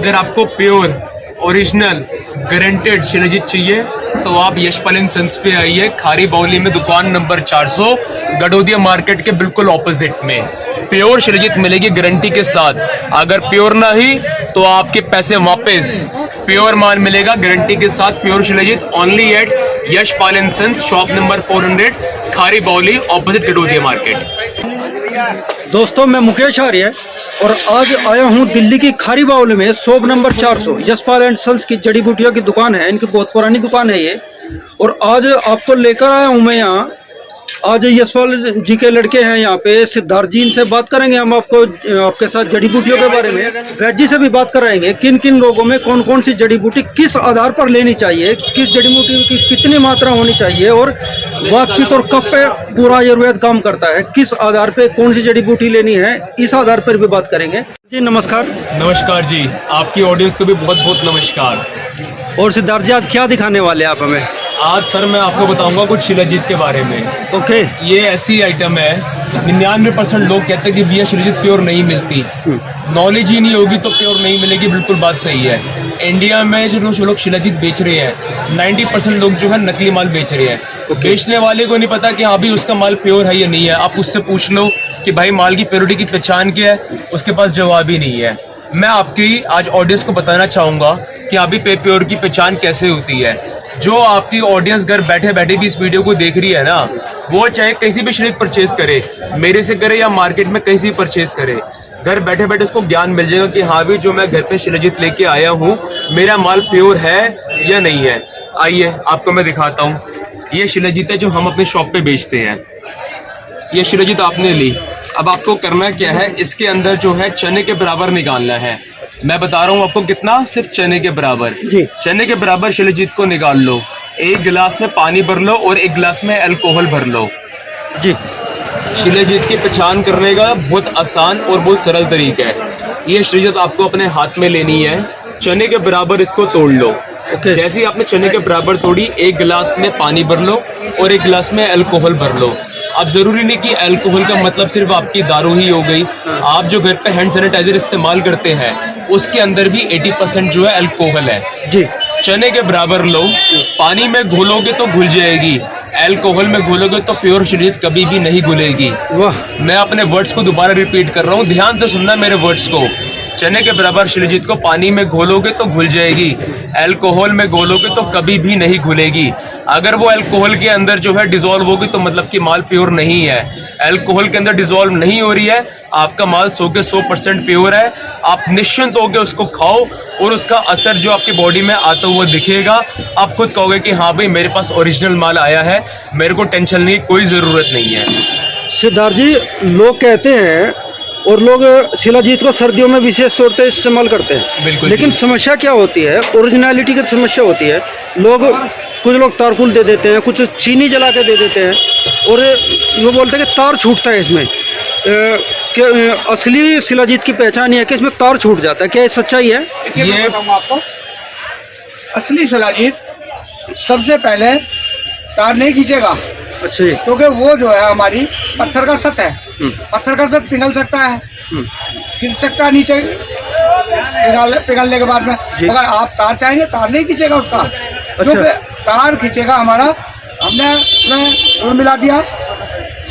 अगर आपको pure original guaranteed shilajit चाहिए तो आप यशपाल एंड सन्स पे आइए, खारी बावली में, दुकान नंबर 400, गडोदिया मार्केट के बिल्कुल ऑपोजिट में। प्योर शिलाजीत मिलेगी गारंटी के साथ। अगर प्योर ना ही तो आपके पैसे वापस। प्योर माल मिलेगा गारंटी के साथ, pure shilajit, only at Yashpal and sons, shop number 400, Khari Baoli, opposite Gadodia market. दोस्तों, मैं मुकेश आर्य और आज आया हूँ दिल्ली की खारी बावली में, shop number 400, Yashpal and sons की जड़ी बूटियों की दुकान है। इनकी बहुत पुरानी दुकान है ये। और आज आपको लेकर आया हूँ मैं यहाँ। आज यशपाल जी के लड़के हैं यहाँ पे, सिद्धार्थ जी, इनसे बात करेंगे हम आपके साथ जड़ी बूटियों के बारे में। वैद जी से भी बात कराएंगे किन किन लोगों में कौन कौन सी जड़ी बूटी किस आधार पर लेनी चाहिए, किस जड़ी बूटी की कितनी मात्रा होनी चाहिए, और वात पित्त और कफ पे पूरा आयुर्वेद काम करता है, किस आधार पे कौन सी जड़ी बूटी लेनी है, इस आधार पर भी बात करेंगे। जी नमस्कार। नमस्कार जी, आपकी ऑडियंस को भी बहुत बहुत नमस्कार। और सिद्धार्थ जी, आज क्या दिखाने वाले आप हमें? आज सर मैं आपको बताऊंगा कुछ शिलाजीत के बारे में। ओके। ये ऐसी आइटम है, 99% लोग कहते हैं कि भैया शिलाजीत प्योर नहीं मिलती। नॉलेज ही नहीं होगी तो प्योर नहीं मिलेगी, बिल्कुल बात सही है। इंडिया में जो लोग शिलाजीत बेच रहे हैं, 90% लोग जो है नकली माल बेच रहे हैं। बेचने वाले को नहीं पता कि हाँ भी उसका माल प्योर है या नहीं है। आप उससे पूछ लो कि भाई माल की प्योरिटी की पहचान क्या है, उसके पास जवाब ही नहीं है। मैं आपकी आज ऑडियंस को बताना चाहूँगा कि अभी प्योर की पहचान कैसे होती है। जो आपकी ऑडियंस घर बैठे बैठे भी इस वीडियो को देख रही है ना, वो चाहे कहीं भी शिलाजीत परचेज करे, मेरे से करे या मार्केट में कहीं से भी परचेज करे, घर बैठे बैठे उसको ज्ञान मिल जाएगा कि हाँ भी जो मैं घर पे शिलाजीत लेके आया हूँ, मेरा माल प्योर है या नहीं है। आइए आपको मैं दिखाता हूँ। ये शिलाजीत है जो हम अपने शॉप पे बेचते हैं। ये शिलाजीत आपने ली, अब आपको करना क्या है, इसके अंदर जो है चने के बराबर निकालना है। मैं बता रहा हूँ आपको कितना, सिर्फ चने के बराबर। चने के बराबर शिलाजीत को निकाल लो। एक गिलास में पानी भर लो और एक गिलास में अल्कोहल भर लो जी। शिलाजीत की पहचान करने का बहुत आसान और बहुत सरल तरीका है। ये शिलाजीत आपको अपने हाथ में लेनी है, चने के बराबर इसको तोड़ लो। जैसे ही आपने चने के बराबर तोड़ी, एक गिलास में पानी भर लो और एक गिलास में अल्कोहल भर लो। अब जरूरी नहीं कि अल्कोहल का मतलब सिर्फ आपकी दारू ही हो गई। आप जो घर पे हैंड सैनिटाइजर इस्तेमाल करते हैं, उसके अंदर भी 80% जो है अल्कोहल है जी। चने के बराबर लो, पानी में घोलोगे तो घुल जाएगी, अल्कोहल में घोलोगे तो प्योर शिलाजीत कभी भी नहीं घुलेगी। वाह। मैं अपने वर्ड्स को दोबारा रिपीट कर रहा हूँ, ध्यान से सुनना मेरे वर्ड्स को। चने के बराबर शिलाजीत को पानी में घोलोगे तो घुल जाएगी, अल्कोहल में घोलोगे तो कभी भी नहीं घुलेगी। अगर वो अल्कोहल के अंदर जो है डिसॉल्व होगी तो मतलब कि माल प्योर नहीं है। अल्कोहल के अंदर डिसॉल्व नहीं हो रही है, आपका माल 100 के 100% प्योर है। आप निश्चिंत होकर उसको खाओ और उसका असर जो आपकी बॉडी में आता हुआ दिखेगा। आप खुद कहोगे कि हाँ भाई मेरे पास ओरिजिनल माल आया है, मेरे को टेंशन नहीं, कोई ज़रूरत नहीं है। सिद्धार्थ जी, लोग कहते हैं और लोग शिलाजीत को सर्दियों में विशेष तौर पर इस्तेमाल करते हैं, बिल्कुल, लेकिन समस्या क्या होती है, ओरिजिनलिटी की समस्या होती है। कुछ लोग तारकुल दे देते हैं, कुछ चीनी जला के दे देते हैं और वो बोलते हैं कि तार छूटता है इसमें। कि असली शिलाजीत की पहचान है कि इसमें तार छूट जाता है, क्या ये सच्चाई है? ये आपको असली शिलाजीत सबसे पहले तार नहीं खींचेगा। अच्छा, क्योंकि वो जो है हमारी पत्थर का सत है, पत्थर का सत पिघल सकता है, खींच सकता है नीचे पिघलने के बाद में। अगर आप तार चाहेंगे, तार नहीं खींचेगा उसका। क्योंकि तार खींचेगा हमारा, हमने उसमें गुड़ मिला दिया,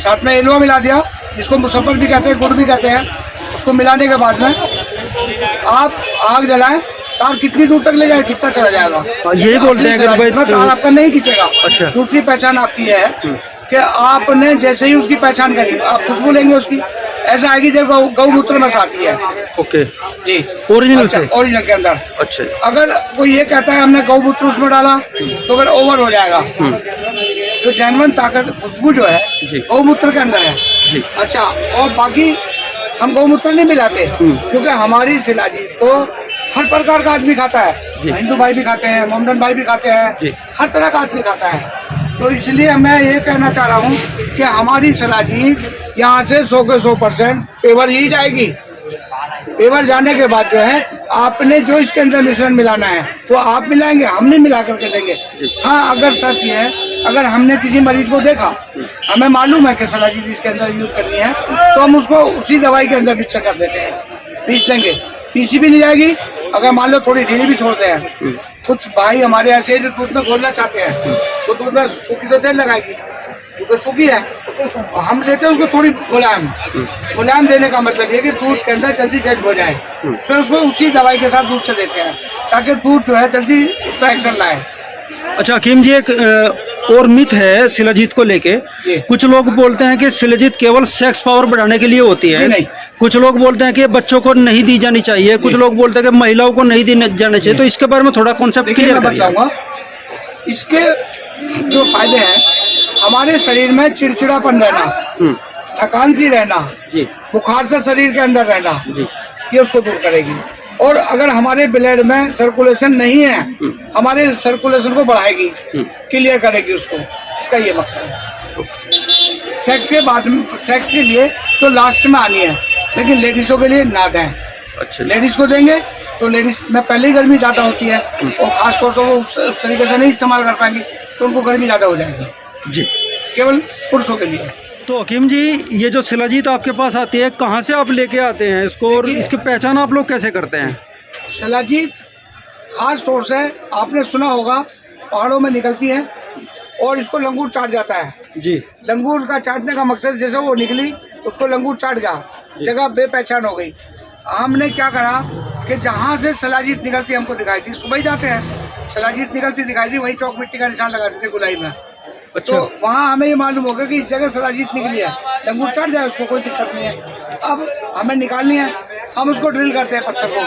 साथ में एलवा मिला दिया, जिसको मुसब्बर भी कहते हैं, गुड़ भी कहते हैं। उसको मिलाने के बाद में आप आग जलाएं, तार कितनी दूर तक ले जाए, कितना चला जाएगा, यही बोलते हैं कि भाई तार आपका नहीं खींचेगा। अच्छा। दूसरी पहचान आपकी है कि आपने जैसे ही उसकी पहचान करी, आप खुशबू लेंगे उसकी, ऐसा आएगी जब गौमूत्र में आती है। ओके जी, ओरिजिनल से, ओरिजिनल के अंदर। अच्छा। अगर कोई ये कहता है हमने गौमूत्र उसमें डाला तो फिर ओवर हो जाएगा। तो जेन्युइन ताकत खुशबू जो है गौमूत्र के अंदर है जी। अच्छा, और बाकी हम गौमूत्र नहीं मिलाते, क्योंकि हमारी शिलाजीत को हर प्रकार का आदमी खाता है। हिंदू भाई भी खाते हैं, मोहम्मदन भाई भी खाते हैं, हर तरह का आदमी खाता है। तो इसलिए मैं ये कहना चाह रहा हूँ कि हमारी शिलाजीत यहाँ से 100 के 100% पेवर ही जाएगी। पेवर जाने के बाद जो है आपने जो इसके अंदर मिश्रण मिलाना है वो आप मिलाएंगे, हम नहीं मिला करके देंगे। हाँ, अगर सच ये है, अगर हमने किसी मरीज को देखा, हमें मालूम है कि शिलाजीत इसके अंदर यूज करनी है, तो हम उसको उसी दवाई के अंदर मिक्स कर देते हैं, पीस लेंगे। पीसी भी नहीं जाएगी। अगर मान लो थोड़ी ढीली भी छोड़ते हैं, कुछ भाई हमारे ऐसे जो दूध में खोलना चाहते हैं तो दूध में सूखी तो तेल लगाएगी, क्योंकि सूखी है। और हम देते हैं उसको थोड़ी मुलायम। मुलायम देने का मतलब ये कि दूध के अंदर जल्दी जज हो जाए, फिर उसको उसी दवाई के साथ दूध से देते हैं ताकि दूध जो है जल्दी उस पर एक्शन लाए। अच्छा हकीम जी, एक और मिथ है शिलाजीत को लेके। जी। कुछ लोग बोलते हैं कि शिलाजीत केवल सेक्स पावर बढ़ाने के लिए होती है। जी नहीं। कुछ लोग बोलते हैं कि बच्चों को नहीं दी जानी चाहिए, कुछ लोग बोलते हैं कि महिलाओं को नहीं दी जानी चाहिए। तो इसके बारे में थोड़ा कॉन्सेप्ट देखिए क्लियर मैं करिए। बताऊंगा इसके जो फायदे हैं। हमारे शरीर में चिड़चिड़ापन रहना, थकान सी रहना, जी बुखार से शरीर के अंदर रहना, जी ये उसको दूर करेगी। और अगर हमारे ब्लड में सर्कुलेशन नहीं है, हमारे सर्कुलेशन को बढ़ाएगी, क्लियर करेगी उसको। इसका ये मकसद है। सेक्स के बाद में, सेक्स के लिए तो लास्ट में आनी है, लेकिन लेडीजों के लिए ना दें। अच्छा लेडीज को देंगे तो लेडीज में पहले ही गर्मी ज्यादा होती है और खासतौर से वो उस तरीके से नहीं इस्तेमाल कर पाएंगी तो उनको गर्मी ज्यादा हो जाएगी। जी। केवल पुरुषों के लिए। तो हकीम जी, ये जो शिलाजीत आपके पास आती है, कहाँ से आप लेके आते हैं इसको, और देखिए, इसकी पहचान आप लोग कैसे करते हैं? शिलाजीत खास तौर से आपने सुना होगा पहाड़ों में निकलती है और इसको लंगूर चाट जाता है। जी लंगूर का चाटने का मकसद, जैसे वो निकली उसको लंगूर चाट गया, जगह बेपहचान हो गई। हमने क्या करा कि जहाँ से शिलाजीत निकलती हमको दिखाई थी, सुबह ही जाते हैं, शिलाजीत निकलती दिखाई थी, वहीं चौक मिट्टी का निशान लगा देते गुलाई में। अच्छा। तो वहाँ हमें ये मालूम होगा कि इस जगह शिलाजीत निकली है, लंगूर चढ़ जाए उसको कोई दिक्कत नहीं है। अब हमें निकालनी है, हम उसको ड्रिल करते हैं पत्थर को।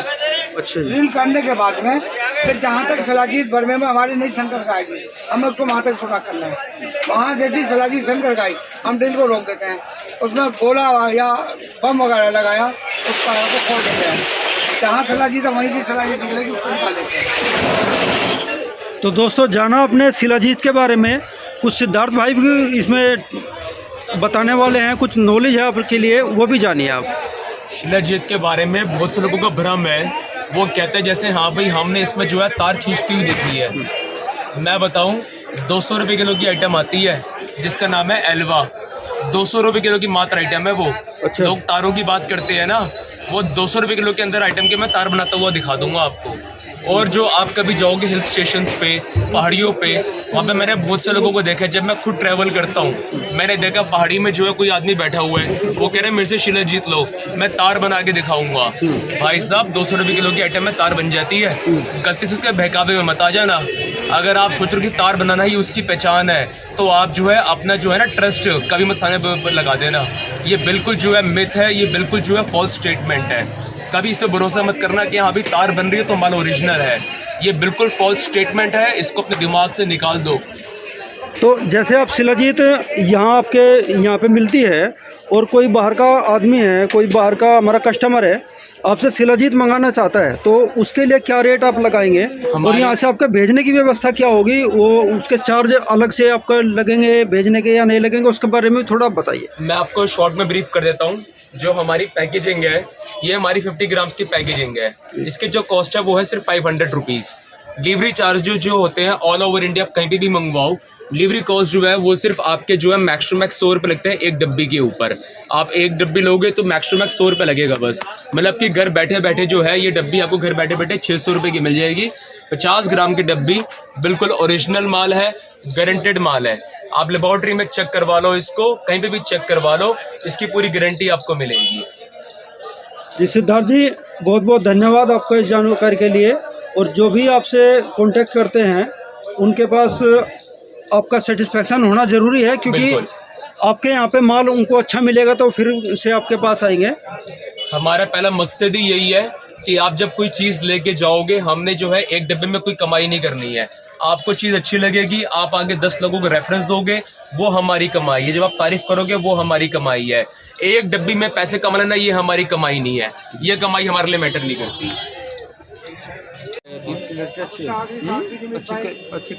अच्छा जी। ड्रिल करने के बाद में फिर जहाँ तक शिलाजीत बरमे में हमारी नई शंकर आएगी, हमें उसको वहाँ तक सुधा करना है। वहाँ जैसी शिलाजीत शंकर आई, हम ड्रिल को रोक देते हैं, उसमें गोला या बम वगैरह लगाया, उस पहाड़ को खोल देते हैं। जहाँ शिलाजीत है वहीं से शिलाजीत निकलेगी, उसको निकाल लेते हैं। तो दोस्तों, जाना अपने शिलाजीत के बारे में, कुछ सिद्धार्थ भाई भी इसमें बताने वाले हैं, कुछ नॉलेज है आपके लिए, वो भी जानिए आप। शिलाजीत के बारे में बहुत से लोगों का भ्रम है। वो कहते हैं जैसे हाँ भाई हमने इसमें जो है तार खींचती हुई देखी है। मैं बताऊं, 200 रुपये किलो की आइटम आती है जिसका नाम है एल्वा। 200 रुपये किलो की मात्र आइटम है वो। अच्छा। लोग तारों की बात करते हैं ना, वो 200 रुपये किलो के अंदर आइटम के मैं तार बनाता हुआ दिखा दूंगा आपको। और जो आप कभी जाओगे हिल स्टेशंस पे, पहाड़ियों पे, वहाँ पे मैंने बहुत से लोगों को देखा है। जब मैं खुद ट्रैवल करता हूँ, मैंने देखा पहाड़ी में जो है कोई आदमी बैठा हुआ है, वो कह रहे हैं मेरे से शिलाजीत लो, मैं तार बना के दिखाऊंगा। भाई साहब 200 रुपये किलो की आइटम में तार बन जाती है। गलती से उसके बहकावे में मत आ जाना। अगर आप सोच रहे हो कि तार बनाना ही उसकी पहचान है, तो आप जो है अपना जो है ना ट्रस्ट कभी मत सामने पर लगा देना। ये बिल्कुल जो है मिथ है, ये बिल्कुल जो है फॉल्स स्टेटमेंट है। कभी इस पे भरोसा मत करना कि हाँ भी तार बन रही है तो माल ओरिजिनल है। ये बिल्कुल फॉल्स स्टेटमेंट है, इसको अपने दिमाग से निकाल दो। तो जैसे आप शिलाजीत यहाँ आपके यहाँ पे मिलती है, और कोई बाहर का आदमी है, कोई बाहर का हमारा कस्टमर है, आपसे शिलाजीत मंगाना चाहता है, तो उसके लिए क्या रेट आप लगाएंगे, और यहाँ से आपका भेजने की व्यवस्था क्या होगी, वो उसके चार्ज अलग से आपका लगेंगे भेजने के या नहीं लगेंगे, उसके बारे में थोड़ा बताइए। मैं आपको शॉर्ट में ब्रीफ कर देता हूँ। जो हमारी पैकेजिंग है, ये हमारी 50 ग्राम्स की पैकेजिंग है। इसकी जो कॉस्ट है वो है सिर्फ 500 रुपीज़। डिलीवरी चार्ज जो होते हैं ऑल ओवर इंडिया, कहीं पे भी मंगवाओ, डिलीवरी कॉस्ट जो है वो सिर्फ आपके जो है मैक्स टू मैक्स 100 रुपये लगते हैं एक डब्बी के ऊपर। आप एक डब्बी लोगे तो मैक्स टू मैक्स 100 रुपये लगेगा बस। मतलब कि घर बैठे बैठे जो है ये डब्बी आपको घर बैठे बैठे 600 रुपये की मिल जाएगी। 50 ग्राम की डब्बी, बिल्कुल ओरिजिनल माल है, गारंटेड माल है। आप लेबोरेटरी में चेक करवा लो, इसको कहीं पे भी चेक करवा लो, इसकी पूरी गारंटी आपको मिलेगी। जी सिद्धार्थ जी, बहुत बहुत धन्यवाद आपका इस जानकारी के लिए। और जो भी आपसे कांटेक्ट करते हैं उनके पास आपका सेटिस्फेक्शन होना ज़रूरी है, क्योंकि बिल्कुल। आपके यहाँ पे माल उनको अच्छा मिलेगा तो फिर से आपके पास आएंगे। हमारा पहला मकसद ही यही है कि आप जब कोई चीज़ लेके जाओगे, हमने जो है एक डब्बे में कोई कमाई नहीं करनी है। आपको चीज़ अच्छी लगेगी, आप आगे 10 लोगों को रेफरेंस दोगे, वो हमारी कमाई है। जब आप तारीफ करोगे वो हमारी कमाई है। एक डब्बी में पैसे कमा लेना ये हमारी कमाई नहीं है, ये कमाई हमारे लिए मैटर नहीं करती। अच्छी